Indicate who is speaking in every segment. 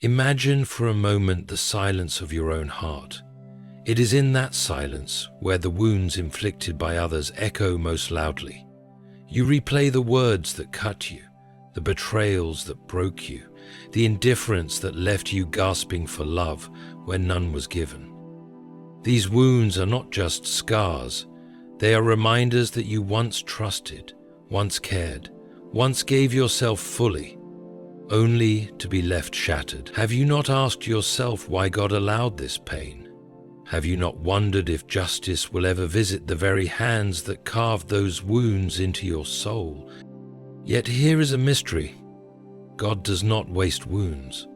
Speaker 1: Imagine for a moment the silence of your own heart. It is in that silence where the wounds inflicted by others echo most loudly. You replay the words that cut you, the betrayals that broke you, the indifference that left you gasping for love when none was given. These wounds are not just scars, they are reminders that you once trusted, once cared, once gave yourself fully, only to be left shattered. Have you not asked yourself why God allowed this pain? Have you not wondered if justice will ever visit the very hands that carved those wounds into your soul? Yet here is a mystery. God does not waste wounds.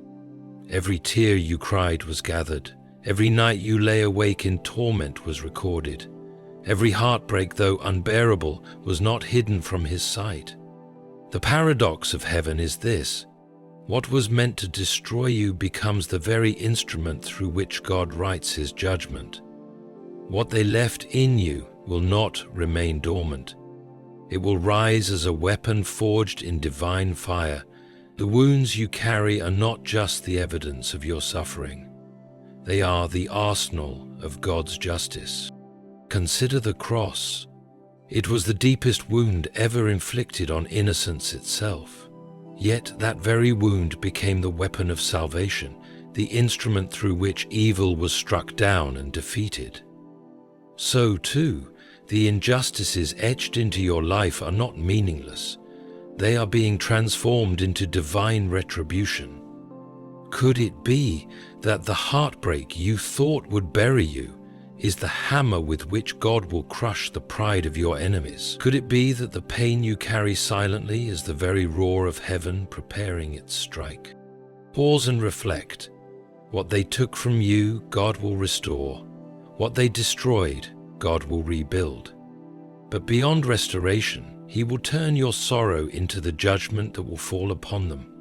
Speaker 1: Every tear you cried was gathered. Every night you lay awake in torment was recorded. Every heartbreak, though unbearable, was not hidden from his sight. The paradox of heaven is this: what was meant to destroy you becomes the very instrument through which God writes his judgment. What they left in you will not remain dormant. It will rise as a weapon forged in divine fire. The wounds you carry are not just the evidence of your suffering. They are the arsenal of God's justice. Consider the cross. It was the deepest wound ever inflicted on innocence itself. Yet that very wound became the weapon of salvation, the instrument through which evil was struck down and defeated. So too, the injustices etched into your life are not meaningless. They are being transformed into divine retribution. Could it be that the heartbreak you thought would bury you is the hammer with which God will crush the pride of your enemies? Could it be that the pain you carry silently is the very roar of heaven preparing its strike? Pause and reflect. What they took from you, God will restore. What they destroyed, God will rebuild. But beyond restoration, he will turn your sorrow into the judgment that will fall upon them.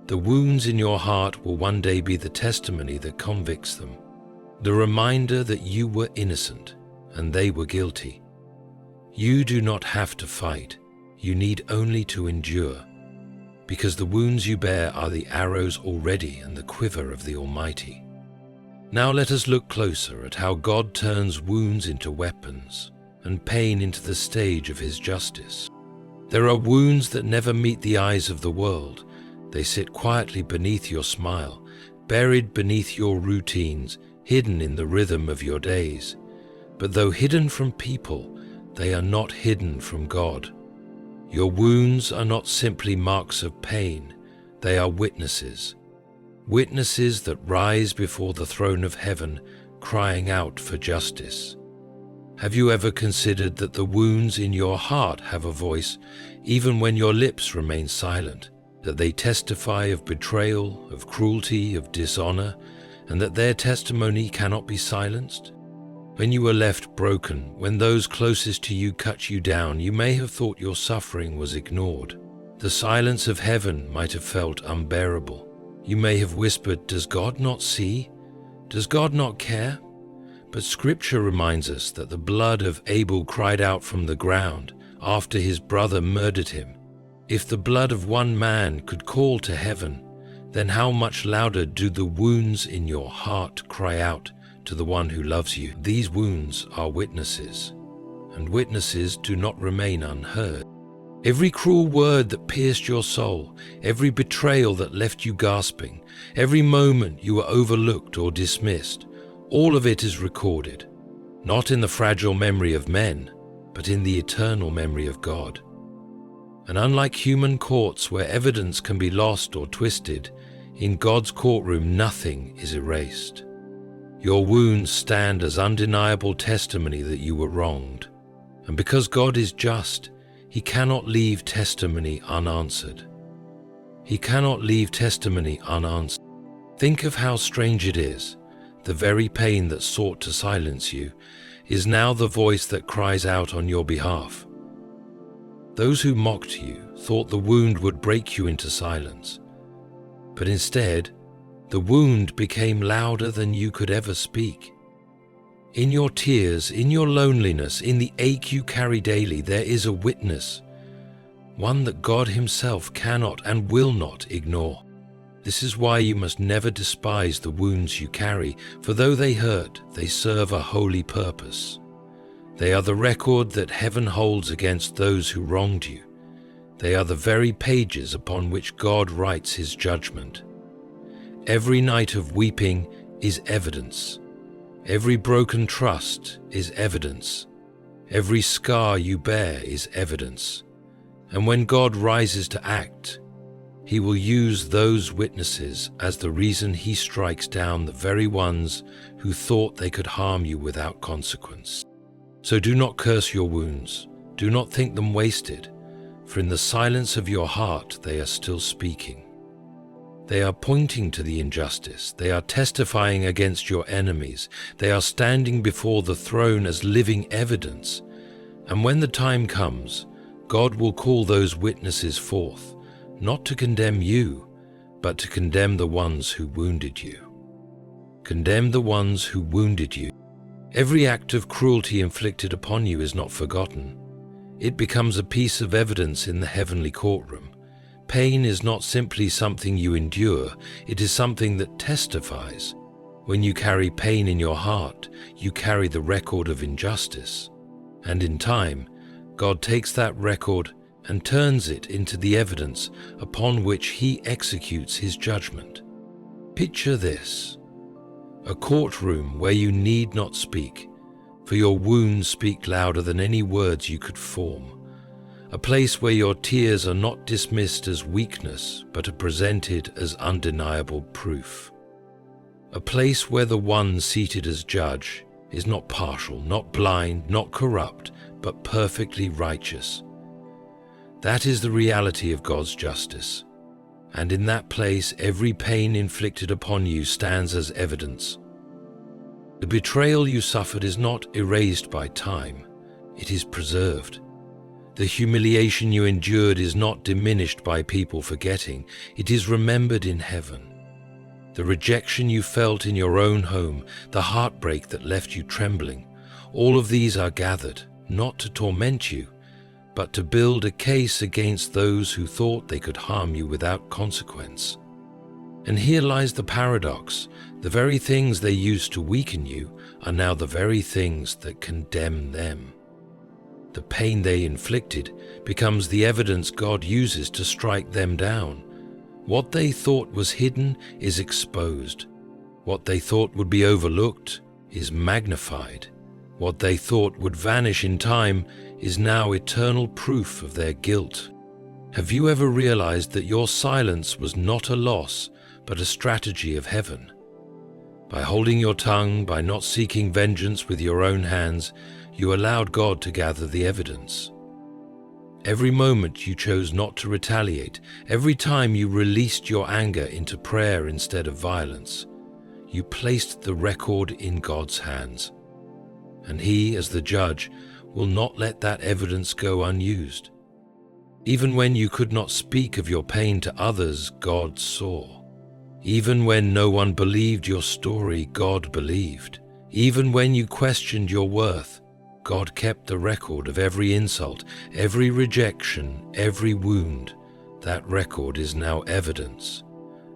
Speaker 1: The wounds in your heart will one day be the testimony that convicts them, the reminder that you were innocent and they were guilty. You do not have to fight, you need only to endure, because the wounds you bear are the arrows already in the quiver of the Almighty. Now let us look closer at how God turns wounds into weapons and pain into the stage of his justice. There are wounds that never meet the eyes of the world. They sit quietly beneath your smile, buried beneath your routines, hidden in the rhythm of your days. But though hidden from people, they are not hidden from God. Your wounds are not simply marks of pain, they are witnesses. Witnesses that rise before the throne of heaven, crying out for justice. Have you ever considered that the wounds in your heart have a voice, even when your lips remain silent? That they testify of betrayal, of cruelty, of dishonor, and that their testimony cannot be silenced? When you were left broken, when those closest to you cut you down, you may have thought your suffering was ignored. The silence of heaven might have felt unbearable. You may have whispered, "Does God not see? Does God not care?" But Scripture reminds us that the blood of Abel cried out from the ground after his brother murdered him. If the blood of one man could call to heaven, then how much louder do the wounds in your heart cry out to the one who loves you? These wounds are witnesses, and witnesses do not remain unheard. Every cruel word that pierced your soul, every betrayal that left you gasping, every moment you were overlooked or dismissed, all of it is recorded, not in the fragile memory of men, but in the eternal memory of God. And unlike human courts where evidence can be lost or twisted, in God's courtroom nothing is erased. Your wounds stand as undeniable testimony that you were wronged. And because God is just, he cannot leave testimony unanswered. He cannot leave testimony unanswered. Think of how strange it is. The very pain that sought to silence you is now the voice that cries out on your behalf. Those who mocked you thought the wound would break you into silence. But instead, the wound became louder than you could ever speak. In your tears, in your loneliness, in the ache you carry daily, there is a witness, one that God himself cannot and will not ignore. This is why you must never despise the wounds you carry, for though they hurt, they serve a holy purpose. They are the record that heaven holds against those who wronged you. They are the very pages upon which God writes his judgment. Every night of weeping is evidence. Every broken trust is evidence. Every scar you bear is evidence. And when God rises to act, he will use those witnesses as the reason he strikes down the very ones who thought they could harm you without consequence. So do not curse your wounds. Do not think them wasted, for in the silence of your heart they are still speaking. They are pointing to the injustice. They are testifying against your enemies. They are standing before the throne as living evidence. And when the time comes, God will call those witnesses forth, not to condemn you, but to condemn the ones who wounded you. Condemn the ones who wounded you. Every act of cruelty inflicted upon you is not forgotten. It becomes a piece of evidence in the heavenly courtroom. Pain is not simply something you endure, it is something that testifies. When you carry pain in your heart, you carry the record of injustice. And in time, God takes that record and turns it into the evidence upon which he executes his judgment. Picture this: a courtroom where you need not speak, for your wounds speak louder than any words you could form. A place where your tears are not dismissed as weakness, but are presented as undeniable proof. A place where the one seated as judge is not partial, not blind, not corrupt, but perfectly righteous. That is the reality of God's justice. And in that place, every pain inflicted upon you stands as evidence. The betrayal you suffered is not erased by time, it is preserved. The humiliation you endured is not diminished by people forgetting, it is remembered in heaven. The rejection you felt in your own home, the heartbreak that left you trembling, all of these are gathered, not to torment you, but to build a case against those who thought they could harm you without consequence. And here lies the paradox: the very things they used to weaken you are now the very things that condemn them. The pain they inflicted becomes the evidence God uses to strike them down. What they thought was hidden is exposed. What they thought would be overlooked is magnified. What they thought would vanish in time is now eternal proof of their guilt. Have you ever realized that your silence was not a loss, but a strategy of heaven? By holding your tongue, by not seeking vengeance with your own hands, you allowed God to gather the evidence. Every moment you chose not to retaliate, every time you released your anger into prayer instead of violence, you placed the record in God's hands. And he, as the judge, will not let that evidence go unused. Even when you could not speak of your pain to others, God saw. Even when no one believed your story, God believed. Even when you questioned your worth, God kept the record of every insult, every rejection, every wound. That record is now evidence.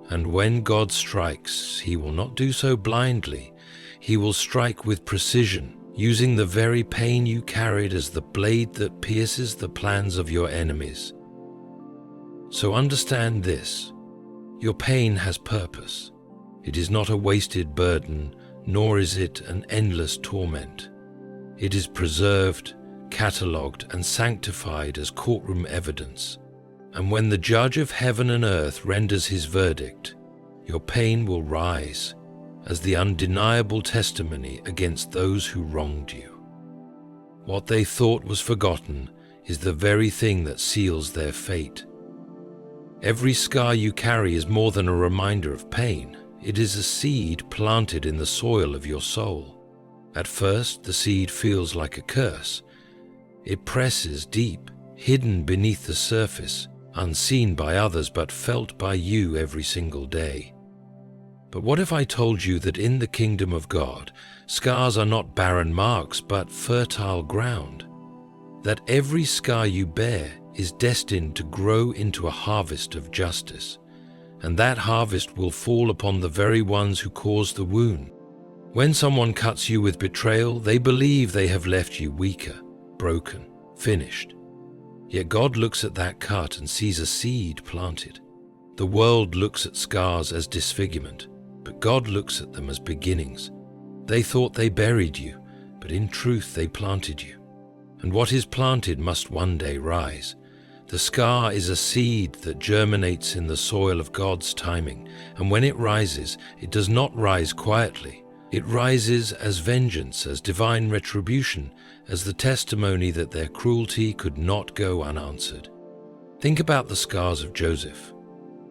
Speaker 1: And when God strikes, he will not do so blindly. He will strike with precision, using the very pain you carried as the blade that pierces the plans of your enemies. So understand this: your pain has purpose. It is not a wasted burden, nor is it an endless torment. It is preserved, catalogued, and sanctified as courtroom evidence. And when the judge of heaven and earth renders his verdict, your pain will rise as the undeniable testimony against those who wronged you. What they thought was forgotten is the very thing that seals their fate. Every scar you carry is more than a reminder of pain. It is a seed planted in the soil of your soul. At first, the seed feels like a curse. It presses deep, hidden beneath the surface, unseen by others but felt by you every single day. But what if I told you that in the kingdom of God, scars are not barren marks but fertile ground? That every scar you bear is destined to grow into a harvest of justice, and that harvest will fall upon the very ones who caused the wound. When someone cuts you with betrayal, they believe they have left you weaker, broken, finished. Yet God looks at that cut and sees a seed planted. The world looks at scars as disfigurement, but God looks at them as beginnings. They thought they buried you, but in truth they planted you. And what is planted must one day rise. The scar is a seed that germinates in the soil of God's timing, and when it rises, it does not rise quietly. It rises as vengeance, as divine retribution, as the testimony that their cruelty could not go unanswered. Think about the scars of Joseph.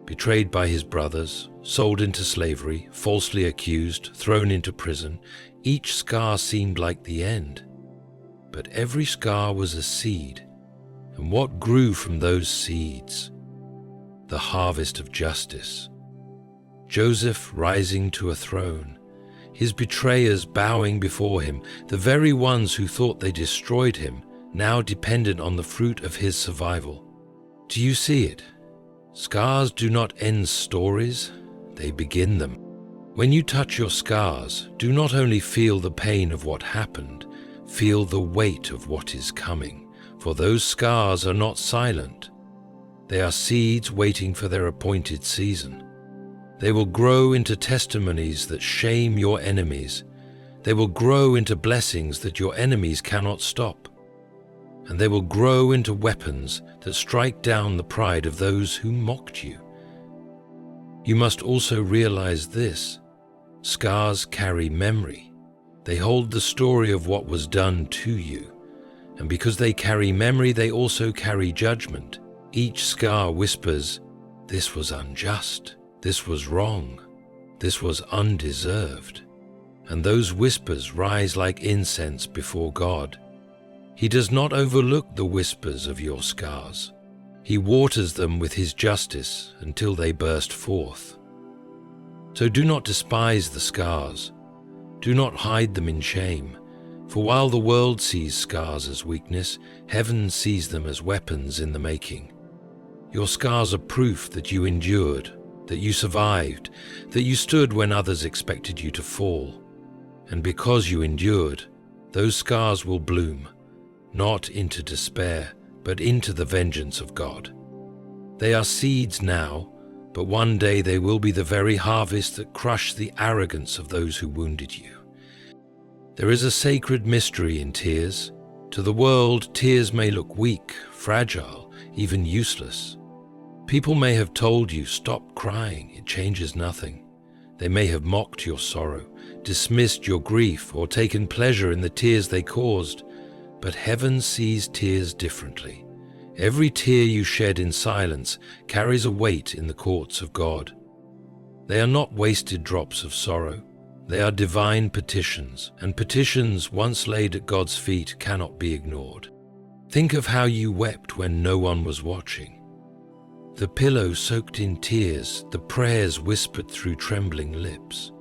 Speaker 1: Betrayed by his brothers, sold into slavery, falsely accused, thrown into prison, each scar seemed like the end. But every scar was a seed, and what grew from those seeds? The harvest of justice. Joseph rising to a throne, his betrayers bowing before him, the very ones who thought they destroyed him, now dependent on the fruit of his survival. Do you see it? Scars do not end stories, they begin them. When you touch your scars, do not only feel the pain of what happened, feel the weight of what is coming, for those scars are not silent. They are seeds waiting for their appointed season. They will grow into testimonies that shame your enemies. They will grow into blessings that your enemies cannot stop. And they will grow into weapons that strike down the pride of those who mocked you. You must also realize this: scars carry memory. They hold the story of what was done to you. And because they carry memory, they also carry judgment. Each scar whispers, "This was unjust. This was wrong. This was undeserved." And those whispers rise like incense before God. He does not overlook the whispers of your scars. He waters them with his justice until they burst forth. So do not despise the scars. Do not hide them in shame. For while the world sees scars as weakness, heaven sees them as weapons in the making. Your scars are proof that you endured, that you survived, that you stood when others expected you to fall. And because you endured, those scars will bloom, not into despair, but into the vengeance of God. They are seeds now, but one day they will be the very harvest that crush the arrogance of those who wounded you. There is a sacred mystery in tears. To the world, tears may look weak, fragile, even useless. People may have told you, "Stop crying, it changes nothing." They may have mocked your sorrow, dismissed your grief, or taken pleasure in the tears they caused. But heaven sees tears differently. Every tear you shed in silence carries a weight in the courts of God. They are not wasted drops of sorrow. They are divine petitions, and petitions once laid at God's feet cannot be ignored. Think of how you wept when no one was watching. The pillow soaked in tears, the prayers whispered through trembling lips.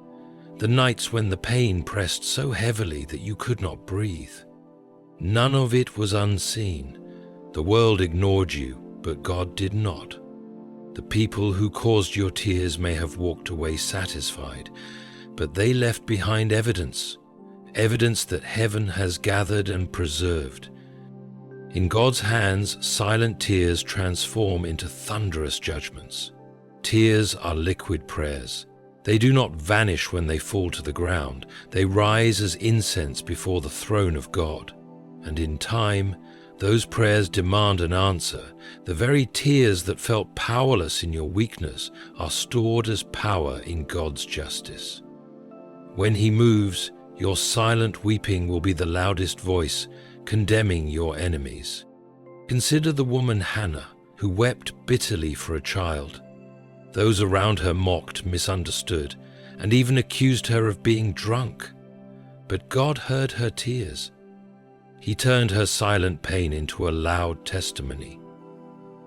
Speaker 1: The nights when the pain pressed so heavily that you could not breathe. None of it was unseen. The world ignored you, but God did not. The people who caused your tears may have walked away satisfied, but they left behind evidence that heaven has gathered and preserved. In God's hands, silent tears transform into thunderous judgments. Tears are liquid prayers. They do not vanish when they fall to the ground. They rise as incense before the throne of God. And in time, those prayers demand an answer. The very tears that felt powerless in your weakness are stored as power in God's justice. When He moves, your silent weeping will be the loudest voice, condemning your enemies. Consider the woman Hannah, who wept bitterly for a child. Those around her mocked, misunderstood, and even accused her of being drunk. But God heard her tears. He turned her silent pain into a loud testimony.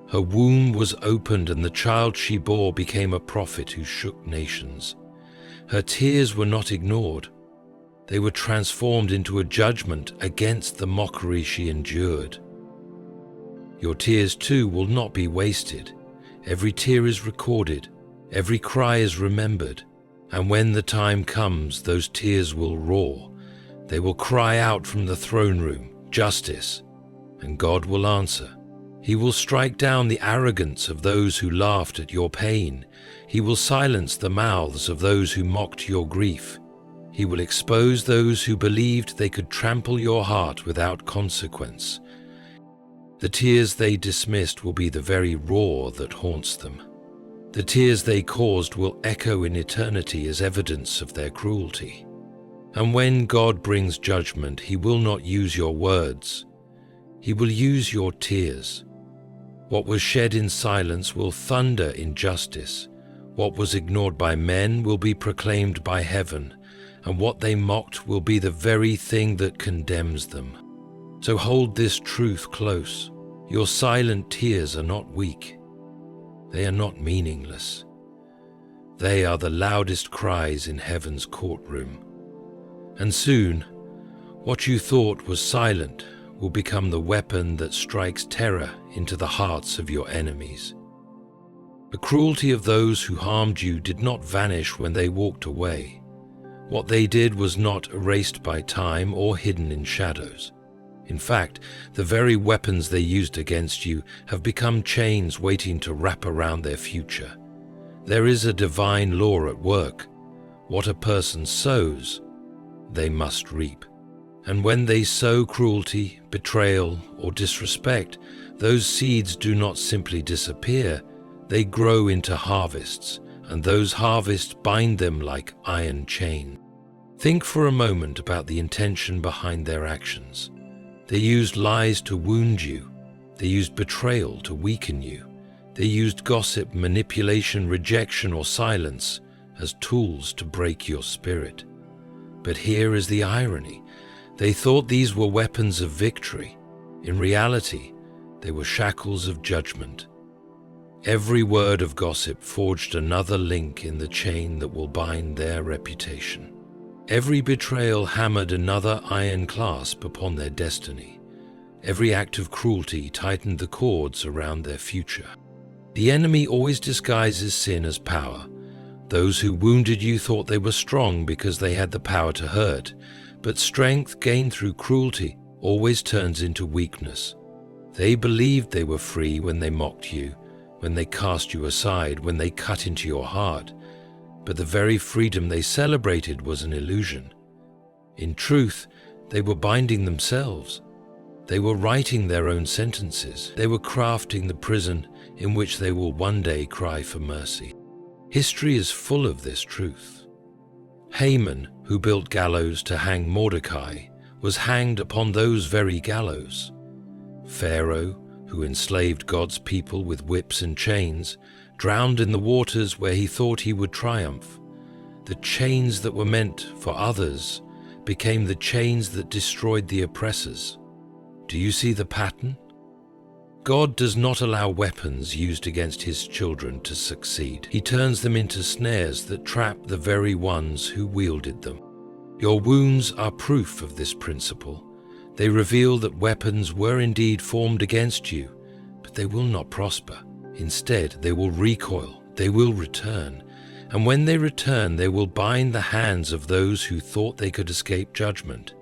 Speaker 1: Her womb was opened, and the child she bore became a prophet who shook nations. Her tears were not ignored. They were transformed into a judgment against the mockery she endured. Your tears too will not be wasted. Every tear is recorded, Every cry is remembered, and when the time comes, those tears will roar. They will cry out from the throne room, "Justice," and God will answer. He will strike down the arrogance of those who laughed at your pain. He will silence the mouths of those who mocked your grief. He will expose those who believed they could trample your heart without consequence. The tears they dismissed will be the very roar that haunts them. The tears they caused will echo in eternity as evidence of their cruelty. And when God brings judgment, He will not use your words. He will use your tears. What was shed in silence will thunder in justice. What was ignored by men will be proclaimed by heaven, and what they mocked will be the very thing that condemns them. So hold this truth close. Your silent tears are not weak. They are not meaningless. They are the loudest cries in heaven's courtroom. And soon, what you thought was silent will become the weapon that strikes terror into the hearts of your enemies. The cruelty of those who harmed you did not vanish when they walked away. What they did was not erased by time or hidden in shadows. In fact, the very weapons they used against you have become chains waiting to wrap around their future. There is a divine law at work. What a person sows, they must reap. And when they sow cruelty, betrayal, or disrespect, those seeds do not simply disappear, they grow into harvests, and those harvests bind them like iron chain. Think for a moment about the intention behind their actions. They used lies to wound you. They used betrayal to weaken you. They used gossip, manipulation, rejection, or silence as tools to break your spirit. But here is the irony. They thought these were weapons of victory. In reality, they were shackles of judgment. Every word of gossip forged another link in the chain that will bind their reputation. Every betrayal hammered another iron clasp upon their destiny. Every act of cruelty tightened the cords around their future. The enemy always disguises sin as power. Those who wounded you thought they were strong because they had the power to hurt, but strength gained through cruelty always turns into weakness. They believed they were free when they mocked you, when they cast you aside, when they cut into your heart. But the very freedom they celebrated was an illusion. In truth, they were binding themselves. They were writing their own sentences. They were crafting the prison in which they will one day cry for mercy. History is full of this truth. Haman, who built gallows to hang Mordecai, was hanged upon those very gallows. Pharaoh, who enslaved God's people with whips and chains, drowned in the waters where he thought he would triumph. The chains that were meant for others became the chains that destroyed the oppressors. Do you see the pattern? God does not allow weapons used against His children to succeed. He turns them into snares that trap the very ones who wielded them. Your wounds are proof of this principle. They reveal that weapons were indeed formed against you, but they will not prosper. Instead, they will recoil, they will return, and when they return, they will bind the hands of those who thought they could escape judgment.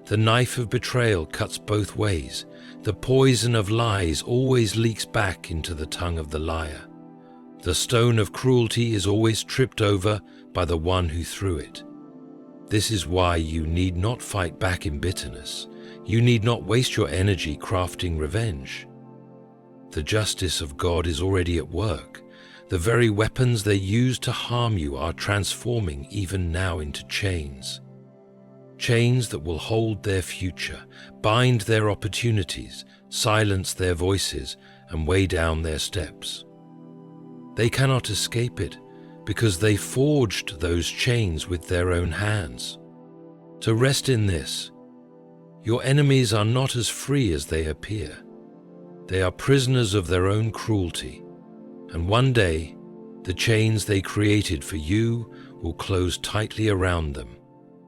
Speaker 1: The knife of betrayal cuts both ways. The poison of lies always leaks back into the tongue of the liar. The stone of cruelty is always tripped over by the one who threw it. This is why you need not fight back in bitterness. You need not waste your energy crafting revenge. The justice of God is already at work. The very weapons they use to harm you are transforming even now into chains. Chains that will hold their future, bind their opportunities, silence their voices, and weigh down their steps. They cannot escape it because they forged those chains with their own hands. So rest in this. Your enemies are not as free as they appear. They are prisoners of their own cruelty, and one day, the chains they created for you will close tightly around them,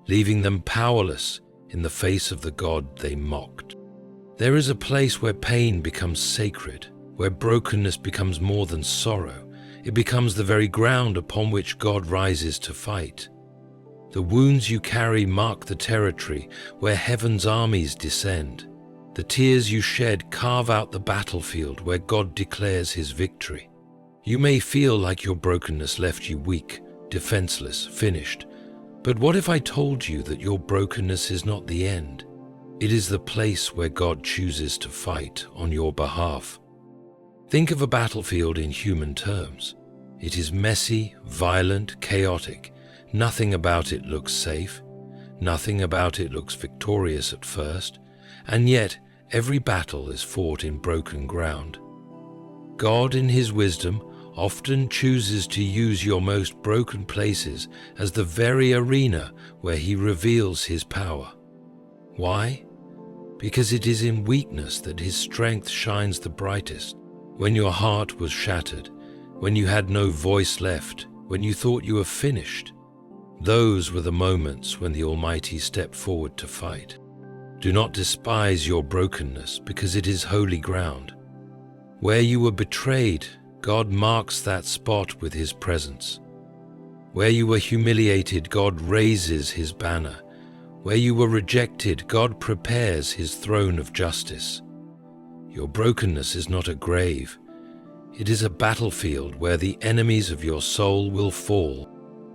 Speaker 1: leaving them powerless in the face of the God they mocked. There is a place where pain becomes sacred, where brokenness becomes more than sorrow. It becomes the very ground upon which God rises to fight. The wounds you carry mark the territory where heaven's armies descend. The tears you shed carve out the battlefield where God declares his victory. You may feel like your brokenness left you weak, defenseless, finished. But what if I told you that your brokenness is not the end? It is the place where God chooses to fight on your behalf. Think of a battlefield in human terms. It is messy, violent, chaotic. Nothing about it looks safe. Nothing about it looks victorious at first. And yet, every battle is fought in broken ground. God, in his wisdom, often chooses to use your most broken places as the very arena where he reveals his power. Why? Because it is in weakness that his strength shines the brightest. When your heart was shattered, when you had no voice left, when you thought you were finished, those were the moments when the Almighty stepped forward to fight. Do not despise your brokenness, because it is holy ground. Where you were betrayed, God marks that spot with his presence. Where you were humiliated, God raises his banner. Where you were rejected, God prepares his throne of justice. Your brokenness is not a grave. It is a battlefield where the enemies of your soul will fall.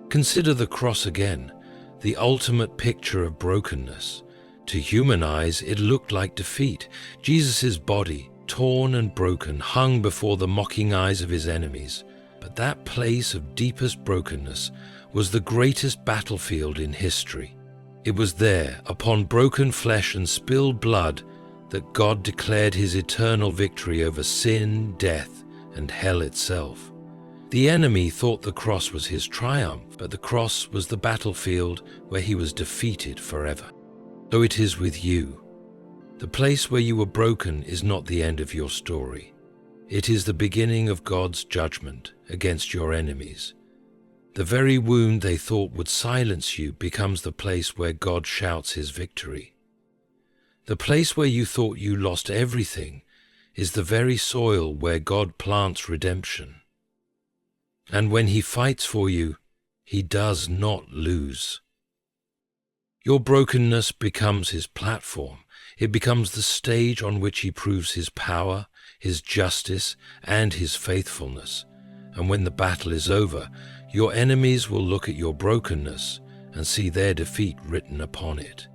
Speaker 1: Consider the cross again, the ultimate picture of brokenness. To human eyes, it looked like defeat. Jesus' body, torn and broken, hung before the mocking eyes of his enemies. But that place of deepest brokenness was the greatest battlefield in history. It was there, upon broken flesh and spilled blood, that God declared his eternal victory over sin, death, and hell itself. The enemy thought the cross was his triumph, but the cross was the battlefield where he was defeated forever. So it is with you. The place where you were broken is not the end of your story. It is the beginning of God's judgment against your enemies. The very wound they thought would silence you becomes the place where God shouts his victory. The place where you thought you lost everything is the very soil where God plants redemption. And when he fights for you, he does not lose. Your brokenness becomes his platform. It becomes the stage on which he proves his power, his justice, and his faithfulness. And when the battle is over, your enemies will look at your brokenness and see their defeat written upon it.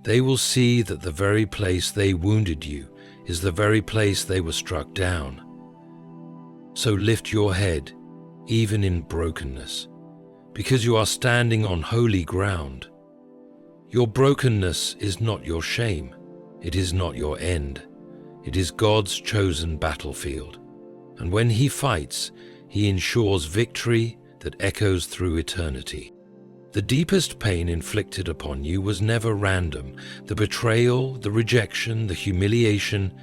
Speaker 1: They will see that the very place they wounded you is the very place they were struck down. So lift your head, even in brokenness, because you are standing on holy ground. Your brokenness is not your shame. It is not your end. It is God's chosen battlefield. And when he fights, he ensures victory that echoes through eternity. The deepest pain inflicted upon you was never random. The betrayal, the rejection, the humiliation,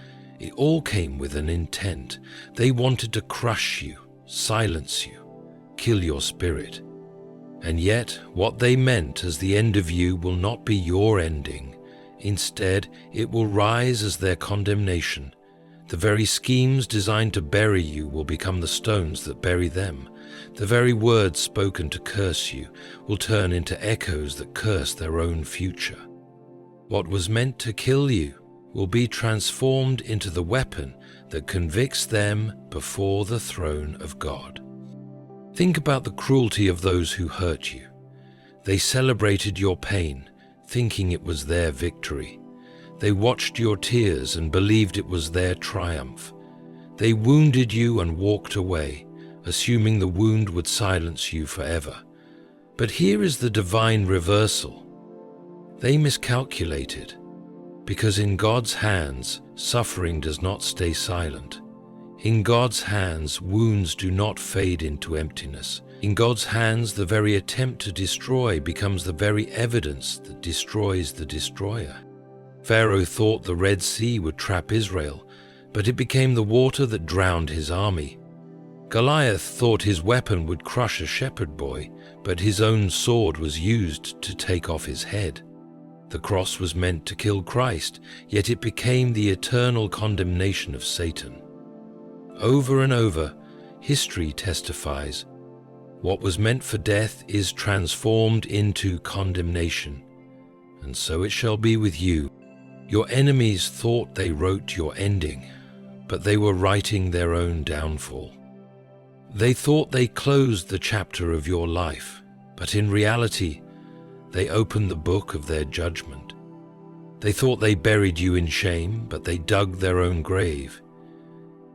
Speaker 1: it all came with an intent. They wanted to crush you, silence you, kill your spirit. And yet, what they meant as the end of you will not be your ending. Instead, it will rise as their condemnation. The very schemes designed to bury you will become the stones that bury them. The very words spoken to curse you will turn into echoes that curse their own future. What was meant to kill you will be transformed into the weapon that convicts them before the throne of God. Think about the cruelty of those who hurt you. They celebrated your pain, thinking it was their victory. They watched your tears and believed it was their triumph. They wounded you and walked away, assuming the wound would silence you forever. But here is the divine reversal. They miscalculated, because in God's hands, suffering does not stay silent. In God's hands, wounds do not fade into emptiness. In God's hands, the very attempt to destroy becomes the very evidence that destroys the destroyer. Pharaoh thought the Red Sea would trap Israel, but it became the water that drowned his army. Goliath thought his weapon would crush a shepherd boy, but his own sword was used to take off his head. The cross was meant to kill Christ, yet it became the eternal condemnation of Satan. Over and over, History testifies, what was meant for death is transformed into condemnation, and so it shall be with you. Your enemies thought they wrote your ending, but they were writing their own downfall. They thought they closed the chapter of your life, but in reality, they opened the book of their judgment. They thought they buried you in shame, but they dug their own grave.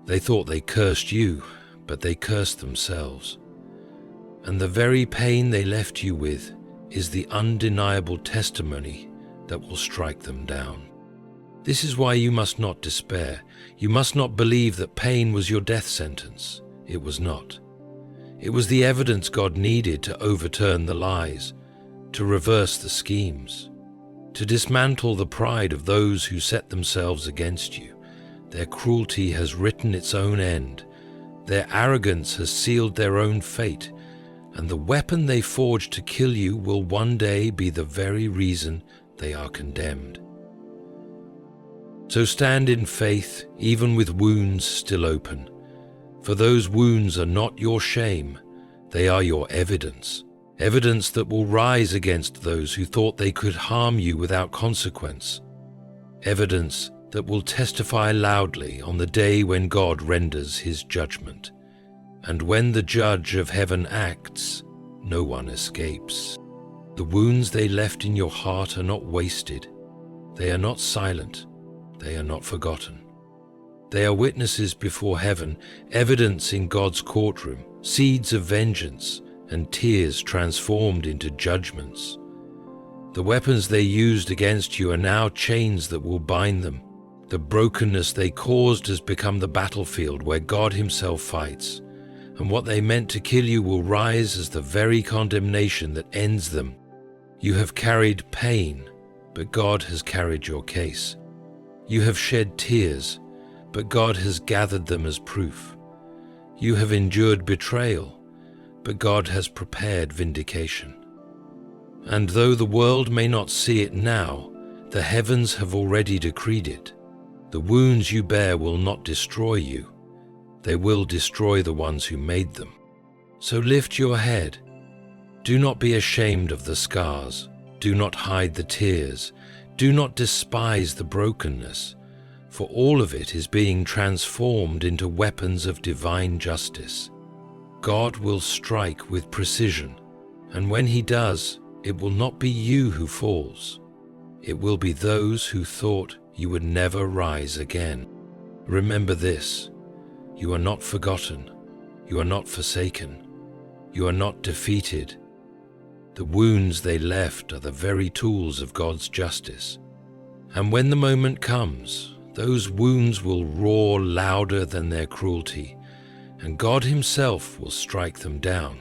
Speaker 1: They thought they cursed you, but they cursed themselves. And the very pain they left you with is the undeniable testimony that will strike them down. This is why you must not despair. You must not believe that pain was your death sentence. It was not. It was the evidence God needed to overturn the lies, to reverse the schemes, to dismantle the pride of those who set themselves against you. Their cruelty has written its own end. Their arrogance has sealed their own fate, and the weapon they forged to kill you will one day be the very reason they are condemned. So stand in faith, even with wounds still open. For those wounds are not your shame, they are your evidence. Evidence that will rise against those who thought they could harm you without consequence. Evidence that will testify loudly on the day when God renders his judgment. And when the judge of heaven acts, no one escapes. The wounds they left in your heart are not wasted. They are not silent. They are not forgotten. They are witnesses before heaven, evidence in God's courtroom, seeds of vengeance, and tears transformed into judgments. The weapons they used against you are now chains that will bind them. The brokenness they caused has become the battlefield where God himself fights, and what they meant to kill you will rise as the very condemnation that ends them. You have carried pain, but God has carried your case. You have shed tears, but God has gathered them as proof. You have endured betrayal, but God has prepared vindication. And though the world may not see it now, the heavens have already decreed it. The wounds you bear will not destroy you. They will destroy the ones who made them. So lift your head. Do not be ashamed of the scars. Do not hide the tears. Do not despise the brokenness, for all of it is being transformed into weapons of divine justice. God will strike with precision, and when he does, it will not be you who falls. It will be those who thought you would never rise again. Remember this: you are not forgotten, you are not forsaken, you are not defeated. The wounds they left are the very tools of God's justice. And when the moment comes, those wounds will roar louder than their cruelty, and God himself will strike them down.